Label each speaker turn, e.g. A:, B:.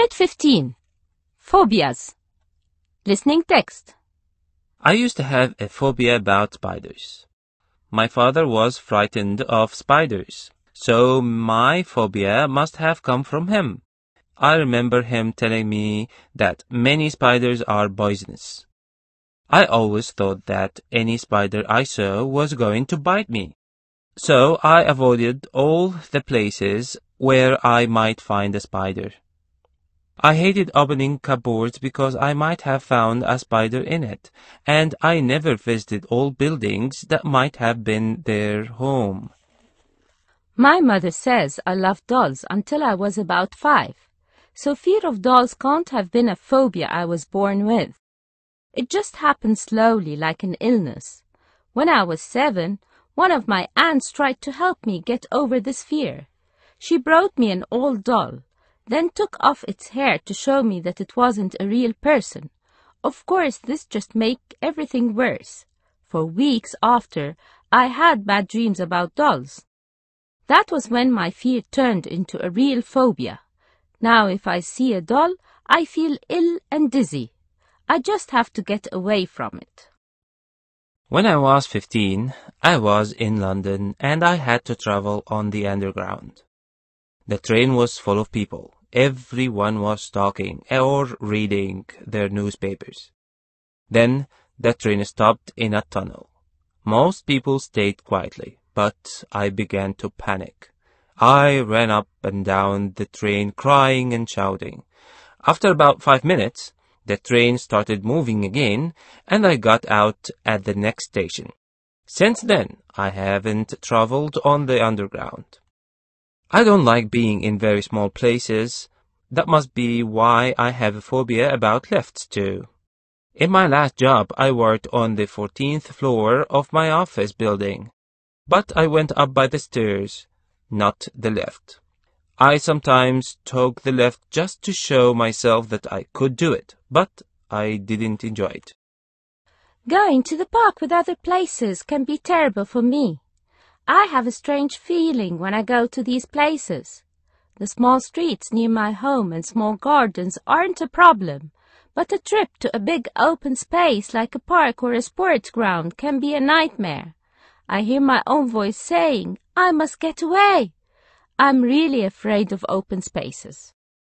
A: Unit 15. Phobias. Listening text.
B: I used to have a phobia about spiders. My father was frightened of spiders, so my phobia must have come from him. I remember him telling me that many spiders are poisonous. I always thought that any spider I saw was going to bite me. So I avoided all the places where I might find a spider. I hated opening cupboards because I might have found a spider in it, and I never visited old buildings that might have been their home.
A: My mother says I loved dolls until I was about 5, so fear of dolls can't have been a phobia I was born with. It just happened slowly, like an illness. When I was 7, one of my aunts tried to help me get over this fear. She brought me an old doll, then took off its hair to show me that it wasn't a real person. Of course, this just made everything worse. For weeks after, I had bad dreams about dolls. That was when my fear turned into a real phobia. Now if I see a doll, I feel ill and dizzy. I just have to get away from it.
B: When I was 15, I was in London and I had to travel on the Underground. The train was full of people. Everyone was talking or reading their newspapers. Then the train stopped in a tunnel. Most people stayed quietly, but I began to panic. I ran up and down the train crying and shouting. After about 5 minutes, the train started moving again, and I got out at the next station. Since then, I haven't traveled on the Underground. I don't like being in very small places. That must be why I have a phobia about lifts too. In my last job, I worked on the 14th floor of my office building, but I went up by the stairs, not the lift. I sometimes took the lift just to show myself that I could do it, but I didn't enjoy it.
A: Going to the park with other places can be terrible for me. I have a strange feeling when I go to these places. The small streets near my home and small gardens aren't a problem, but a trip to a big open space like a park or a sports ground can be a nightmare. I hear my own voice saying, "I must get away." I'm really afraid of open spaces.